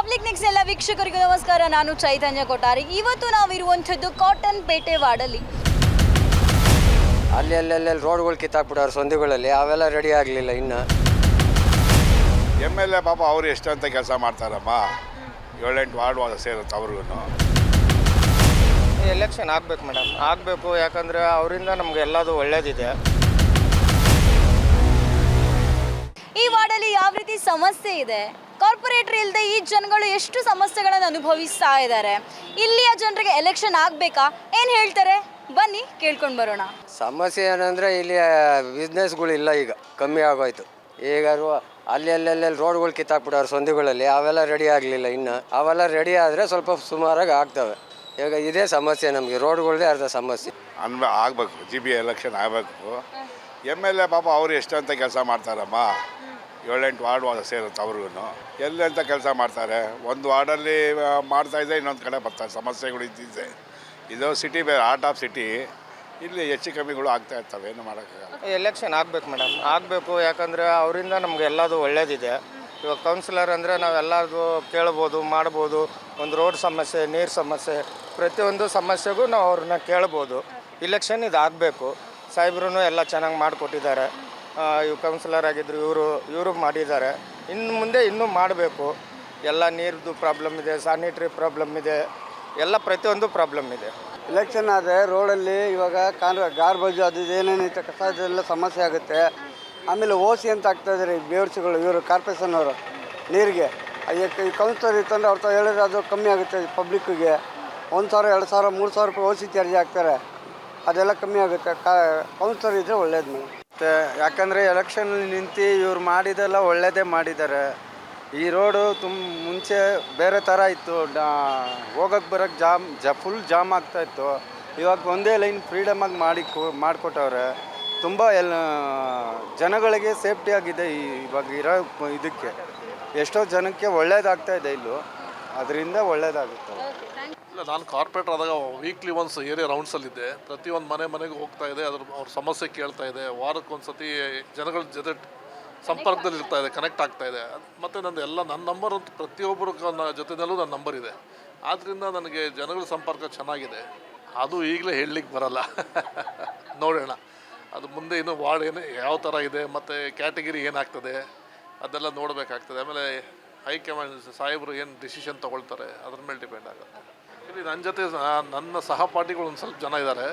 Republic next ಎಲ್ಲ ವೀಕ್ಷಕರಿಗೂ ನಮಸ್ಕಾರ. ನಾನು ಚೈತನ್ಯ ಕೊಟ್ಟಾರಿ. ಇವತ್ತು ನಾವಿರುವಂಥದ್ದು ಕಾಟನ್ ಪೇಟೆ ವಾರ್ಡಲ್ಲಿ. ಅಲ್ಲಿ ರೋಡ್ಗಳು ಕಿತ್ತಾಕ್ಬಿಟ್ಟವ್ರು ಸಂಧಿಗಳಲ್ಲಿ, ಅವೆಲ್ಲ ರೆಡಿ ಆಗಲಿಲ್ಲ ಇನ್ನು. MLA ಪಾಪ ಅವರು ಎಷ್ಟು ಅಂತ ಕೆಲಸ ಮಾಡ್ತಾರಮ್ಮ. 7-8 ವಾರ್ಡ್ ಸೇರುತ್ತೆ ಅವ್ರಿಗೂ. ಎಲೆಕ್ಷನ್ ಆಗಬೇಕು ಮೇಡಮ್, ಆಗಬೇಕು. ಯಾಕಂದರೆ ಅವರಿಂದ ನಮ್ಗೆ ಎಲ್ಲದು ಒಳ್ಳೇದಿದೆ. ಈ ವಾರ್ಡಲ್ಲಿ ಯಾವ ರೀತಿ ಸಮಸ್ಯೆ ಇದೆ, ಕಾರ್ಪೊರೇಟರ್ ಇಲ್ಲದೆ ಈ ಜನಗಳು ಎಷ್ಟು ಸಮಸ್ಯೆಗಳನ್ನು ಅನುಭವಿಸ್ತಾ ಇದ್ದಾರೆ, ಇಲ್ಲಿಯ ಜನರಿಗೆ ಎಲೆಕ್ಷನ್ ಆಗಬೇಕಾ, ಏನು ಹೇಳ್ತಾರೆ ಬನ್ನಿ ಕೇಳ್ಕೊಂಡು ಬರೋಣ. ಸಮಸ್ಯೆ ಏನಂದರೆ ಇಲ್ಲಿ ಬಿಸ್ನೆಸ್ಗಳಿಲ್ಲ, ಈಗ ಕಮ್ಮಿ ಆಗೋಯ್ತು. ಈಗ ಅಲ್ಲಿ ರೋಡ್ಗಳು ಕಿತ್ತಾಕ್ಬಿಟ್ಟವ್ರು ಸಂಧಿಗಳಲ್ಲಿ, ಅವೆಲ್ಲ ರೆಡಿ ಆಗಲಿಲ್ಲ ಇನ್ನು. ಅವೆಲ್ಲ ರೆಡಿ ಆದರೆ ಸ್ವಲ್ಪ ಸುಮಾರಾಗಿ ಆಗ್ತವೆ. ಈಗ ಇದೇ ಸಮಸ್ಯೆ ನಮಗೆ, ರೋಡ್ಗಳದೇ ಅರ್ಧ ಸಮಸ್ಯೆ. ಆಗಬೇಕು, GB ಎಲೆಕ್ಷನ್ ಆಗಬೇಕು. MLA ಪಾಪ ಅವರು ಎಷ್ಟು ಅಂತ ಕೆಲಸ ಮಾಡ್ತಾರಮ್ಮ. 7-8 ವಾರ್ಡ್ ಸೇರುತ್ತೆ ಅವ್ರಿಗೂ. ಎಲ್ಲಿ ಅಂತ ಕೆಲಸ ಮಾಡ್ತಾರೆ. ಒಂದು ವಾರ್ಡಲ್ಲಿ ಮಾಡ್ತಾಯಿದ್ದೆ, ಇನ್ನೊಂದು ಕಡೆ ಬರ್ತಾರೆ. ಸಮಸ್ಯೆಗಳು ಇದ್ದಿದ್ದೆ. ಇದು ಸಿಟಿ ಬೇರೆ, ಆರ್ಟ್ ಆಫ್ ಸಿಟಿ. ಇಲ್ಲಿ ಹೆಚ್ಚು ಕಮ್ಮಿಗಳು ಆಗ್ತಾ ಇರ್ತವೆ, ಏನು ಮಾಡೋಕ್ಕಾಗಲ್ಲ. ಎಲೆಕ್ಷನ್ ಆಗಬೇಕು ಮೇಡಮ್, ಆಗಬೇಕು. ಯಾಕಂದರೆ ಅವರಿಂದ ನಮ್ಗೆ ಎಲ್ಲದು ಒಳ್ಳೇದಿದೆ. ಇವಾಗ ಕೌನ್ಸಿಲರ್ ಅಂದರೆ ನಾವೆಲ್ಲರಿಗೂ ಕೇಳ್ಬೋದು, ಮಾಡ್ಬೋದು. ಒಂದು ರೋಡ್ ಸಮಸ್ಯೆ, ನೀರು ಸಮಸ್ಯೆ, ಪ್ರತಿಯೊಂದು ಸಮಸ್ಯೆಗೂ ನಾವು ಅವ್ರನ್ನ ಕೇಳ್ಬೋದು. ಇಲೆಕ್ಷನ್ ಇದು ಆಗಬೇಕು. ಸಾಹೇಬ್ರು ಎಲ್ಲ ಚೆನ್ನಾಗಿ ಮಾಡಿಕೊಟ್ಟಿದ್ದಾರೆ. ಇವು ಕೌನ್ಸಿಲರ್ ಆಗಿದ್ದರು, ಇವರು ಮಾಡಿದ್ದಾರೆ. ಇನ್ನು ಮುಂದೆ ಇನ್ನೂ ಮಾಡಬೇಕು. ಎಲ್ಲ ನೀರ್ದು ಪ್ರಾಬ್ಲಮ್ ಇದೆ, ಸ್ಯಾನಿಟ್ರಿ ಪ್ರಾಬ್ಲಮ್ ಇದೆ, ಎಲ್ಲ ಪ್ರತಿಯೊಂದು ಪ್ರಾಬ್ಲಮ್ ಇದೆ. ಎಲೆಕ್ಷನ್ ಆದರೆ ರೋಡಲ್ಲಿ ಇವಾಗ ಗಾರ್ಬೇಜು ಅದು ಏನೇನೈತೆ ಕಸ ಅದೆಲ್ಲ ಸಮಸ್ಯೆ ಆಗುತ್ತೆ. ಆಮೇಲೆ ಓಸಿ ಅಂತ ಆಗ್ತಾಯಿದ್ದಾರೆ ಬೇವರ್ಸಿಗಳು, ಇವರು ಕಾರ್ಪೊರೇಷನ್ನವರು ನೀರಿಗೆ. ಈ ಕೌನ್ಸಿಲರ್ ಇತ್ತಂದರೆ ಅವ್ರ ಹೇಳಿದ್ರೆ ಅದು ಕಮ್ಮಿ ಆಗುತ್ತೆ. ಪಬ್ಲಿಕ್ಕಿಗೆ 1,000, 2,000, 3,000 ರೂಪಾಯಿ ಓಸಿ ಚಾರ್ಜ್ ಹಾಕ್ತಾರೆ. ಅದೆಲ್ಲ ಕಮ್ಮಿ ಆಗುತ್ತೆ. ಕೌನ್ಸಿಲರ್ ಇದ್ದರೆ ಒಳ್ಳೇದು ಮೇಡಮ್. ಮತ್ತು ಯಾಕಂದರೆ ಎಲೆಕ್ಷನಲ್ಲಿ ನಿಂತು ಇವ್ರು ಮಾಡಿದೆಲ್ಲ ಒಳ್ಳೆಯದೇ ಮಾಡಿದ್ದಾರೆ. ಈ ರೋಡು ಮುಂಚೆ ಬೇರೆ ಥರ ಇತ್ತು. ಹೋಗೋಕ್ಕೆ ಬರೋಕ್ಕೆ ಫುಲ್ ಜಾಮ್ ಆಗ್ತಾಯಿತ್ತು. ಇವಾಗ ಒಂದೇ ಲೈನ್ ಫ್ರೀಡಮಾಗಿ ಮಾಡಿಕೊಟ್ಟವ್ರೆ. ತುಂಬ ಜನಗಳಿಗೆ ಸೇಫ್ಟಿಯಾಗಿದೆ. ಇವಾಗ ಇರೋ ಇದಕ್ಕೆ ಎಷ್ಟೋ ಜನಕ್ಕೆ ಒಳ್ಳೇದಾಗ್ತಾಯಿದೆ. ಇಲ್ಲೂ ಅದರಿಂದ ಒಳ್ಳೇದಾಗುತ್ತೆ. ಇಲ್ಲ, ನಾನು ಕಾರ್ಪೊರೇಟರ್ ಆದಾಗ ವೀಕ್ಲಿ ಒನ್ಸ್ ಏರಿಯಾ ರೌಂಡ್ಸಲ್ಲಿದ್ದೆ. ಪ್ರತಿಯೊಂದು ಅವ್ರ ಹೋಗ್ತಾ ಇದೆ, ಅವ್ರ ಸಮಸ್ಯೆ ಕೇಳ್ತಾ ಇದೆ. ವಾರಕ್ಕೊಂದ್ಸತಿ ಜನಗಳ ಜೊತೆ ಸಂಪರ್ಕದಲ್ಲಿ ಇರ್ತಾ ಇದೆ, ಕನೆಕ್ಟ್ ಆಗ್ತಾ ಇದೆ. ಮತ್ತು ನನ್ನ ನಂಬರ್ ಅಂತೂ ಪ್ರತಿಯೊಬ್ಬರ ಜೊತೆಯಲ್ಲೂ ನನ್ನ ನಂಬರ್ ಇದೆ. ಆದ್ದರಿಂದ ನನಗೆ ಜನಗಳ ಸಂಪರ್ಕ ಚೆನ್ನಾಗಿದೆ. ಅದು ಈಗಲೇ ಹೇಳಲಿಕ್ಕೆ ಬರಲ್ಲ. ನೋಡೋಣ ಅದು ಮುಂದೆ ಇನ್ನೂ ವಾರ್ಡ್ ಯಾವ ಥರ ಇದೆ ಮತ್ತು ಕ್ಯಾಟಗಿರಿ ಏನಾಗ್ತದೆ ಅದೆಲ್ಲ ನೋಡಬೇಕಾಗ್ತದೆ. ಆಮೇಲೆ ಹೈಕಮಾಂಡ್ ಸಾಹೇಬರು ಏನು ಡಿಸಿಷನ್ ತೊಗೊಳ್ತಾರೆ ಅದ್ರ ಮೇಲೆ ಡಿಪೆಂಡ್ ಆಗುತ್ತೆ. ಇಲ್ಲಿ ನನ್ನ ಜೊತೆ ನನ್ನ ಸಹಪಾಠಿಗಳು ಒಂದು ಸ್ವಲ್ಪ ಜನ ಇದ್ದಾರೆ.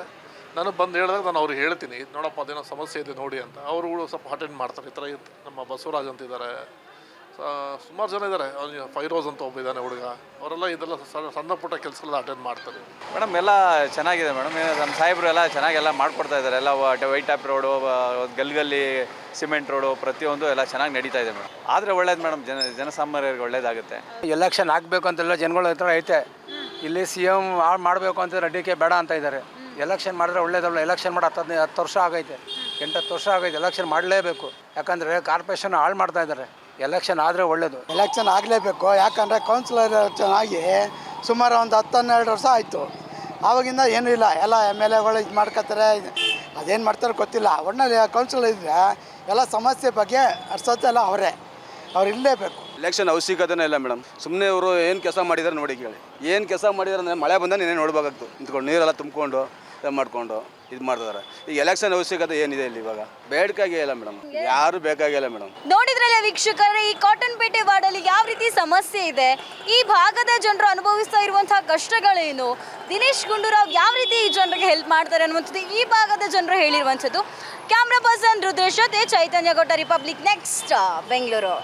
ನಾನು ಬಂದು ಹೇಳಿದಾಗ ನಾನು ಅವ್ರಿಗೆ ಹೇಳ್ತೀನಿ, ನೋಡಪ್ಪ ಅದೇನೋ ಸಮಸ್ಯೆ ಇದೆ ನೋಡಿ ಅಂತ. ಅವರುಗಳು ಸ್ವಲ್ಪ ಅಟೆಂಡ್ ಮಾಡ್ತಾರೆ. ಈ ಥರ ನಮ್ಮ ಬಸವರಾಜ್ ಅಂತ ಇದ್ದಾರೆ, ಸುಮಾರು ಜನ ಇದ್ದಾರೆ. ಫೈರೋಜ್ ಅಂತ ಒಬ್ಬ ಇದ್ದಾನೆ ಹುಡುಗ. ಅವರೆಲ್ಲ ಇದೆಲ್ಲ ಸಣ್ಣ ಪುಟ್ಟ ಕೆಲಸಗಳೆಲ್ಲ ಅಟೆಂಡ್ ಮಾಡ್ತಾರೆ. ಮೇಡಮ್ ಎಲ್ಲ ಚೆನ್ನಾಗಿದೆ ಮೇಡಮ್. ನಮ್ಮ ಸಾಹೇಬರು ಎಲ್ಲ ಚೆನ್ನಾಗೆಲ್ಲ ಮಾಡಿಕೊಡ್ತಾ ಇದ್ದಾರೆ. ಎಲ್ಲ ವೈಟ್ ಟಾಪ್ ರೋಡು, ಗಲ್ಲಿ ಸಿಮೆಂಟ್ ರೋಡು, ಪ್ರತಿಯೊಂದು ಎಲ್ಲ ಚೆನ್ನಾಗಿ ನಡೀತಾ ಇದೆ ಮೇಡಮ್. ಆದರೆ ಒಳ್ಳೇದು ಮೇಡಮ್, ಜನಸಾಮಾನ್ಯರಿಗೆ ಒಳ್ಳೇದಾಗುತ್ತೆ. ಎಲೆಕ್ಷನ್ ಆಗಬೇಕು ಅಂತೆಲ್ಲ ಜನಗಳ ಹತ್ರ ಐತೆ. ಇಲ್ಲಿ CM ಮಾಡಬೇಕು ಅಂತ DK ಬೇಡ ಅಂತ ಇದ್ದಾರೆ. ಎಲೆಕ್ಷನ್ ಮಾಡಿದ್ರೆ ಒಳ್ಳೇದಲ್ಲ. ಎಲೆಕ್ಷನ್ ಮಾಡಿ 10 ವರ್ಷ ಆಗೈತೆ, 8-10 ವರ್ಷ ಆಗೈತೆ. ಎಲೆಕ್ಷನ್ ಮಾಡಲೇಬೇಕು. ಯಾಕಂದರೆ ಕಾರ್ಪೊರೇಷನ್ ಹಾಳು ಮಾಡ್ತಾ ಇದ್ದಾರೆ. ಎಲೆಕ್ಷನ್ ಆದರೆ ಒಳ್ಳೇದು. ಎಲೆಕ್ಷನ್ ಆಗಲೇಬೇಕು. ಯಾಕಂದರೆ ಕೌನ್ಸಿಲರ್ ಚೆನ್ನಾಗಿ ಸುಮಾರು ಒಂದು 10-12 ವರ್ಷ ಆಯಿತು. ಆವಾಗಿಂದ ಏನೂ ಇಲ್ಲ. ಎಲ್ಲ MLAಗಳು ಇದು ಮಾಡ್ಕೊತಾರೆ. ಅದೇನು ಮಾಡ್ತಾರೆ ಗೊತ್ತಿಲ್ಲ. ಒಳ್ಳೆ ಕೌನ್ಸಿಲರ್ ಇದ್ದರೆ ಎಲ್ಲ ಸಮಸ್ಯೆ ಬಗ್ಗೆ ಅರ್ಸೋದೆಲ್ಲ ಅವ್ರು ಇರಲೇಬೇಕು. ಎಲೆಕ್ಷನ್ ಅವಶ್ಯಕತೆನೇ ಇಲ್ಲ ಮೇಡಮ್. ಸುಮ್ಮನೆ ಇವರು ಏನು ಕೆಲಸ ಮಾಡಿದ್ದಾರೆ ನೋಡಿ ಕೇಳಿ. ಏನು ಕೆಲಸ ಮಾಡಿದ್ದಾರೆ ಅಂದರೆ ಮಳೆ ಬಂದ ನೀನೇ ನೋಡಬೇಕಾಗ್ತು. ನಿಂತ್ಕೊಂಡು ನೀರೆಲ್ಲ ತುಂಬಿಕೊಂಡು ಮಾಡಿಕೊಂಡು ಇದು ಮಾಡ್ತಿದ್ದಾರೆ. ಈಗ ಎಲೆಕ್ಷನ್ ಅವಶ್ಯಕತೆ ಏನಿದೆ ಇಲ್ಲಿ ಇವಾಗ? ಬೇಡಿಕೆಗೆ ಇಲ್ಲ ಮೇಡಮ್, ಯಾರು ಬೇಕಾಗಿಲ್ಲ ಮೇಡಮ್. ನೋಡಿದ್ರಲ್ಲ ವೀಕ್ಷಕರೇ, ಈ ಕಾಟನ್ ಪೇಟೆ ವಾರ್ಡಲ್ಲಿ ಯಾವ ರೀತಿ ಸಮಸ್ಯೆ ಇದೆ, ಈ ಭಾಗದ ಜನರು ಅನುಭವಿಸ್ತಾ ಇರುವಂತಹ ಕಷ್ಟಗಳೇನು, ದಿನೇಶ್ ಗುಂಡೂರಾವ್ ಯಾವ ರೀತಿ ಈ ಜನರಿಗೆ ಹೆಲ್ಪ್ ಮಾಡ್ತಾರೆ ಅನ್ನುವಂಥದ್ದು ಈ ಭಾಗದ ಜನರು ಹೇಳಿರುವಂಥದ್ದು. ಕ್ಯಾಮ್ರಾ ಪರ್ಸನ್ ರುದ್ರೇಶ್ ಜೊತೆ ಚೈತನ್ಯ ಕೊಟ್ಟ, ರಿಪಬ್ಲಿಕ್ ನೆಕ್ಸ್ಟ್, ಬೆಂಗಳೂರು.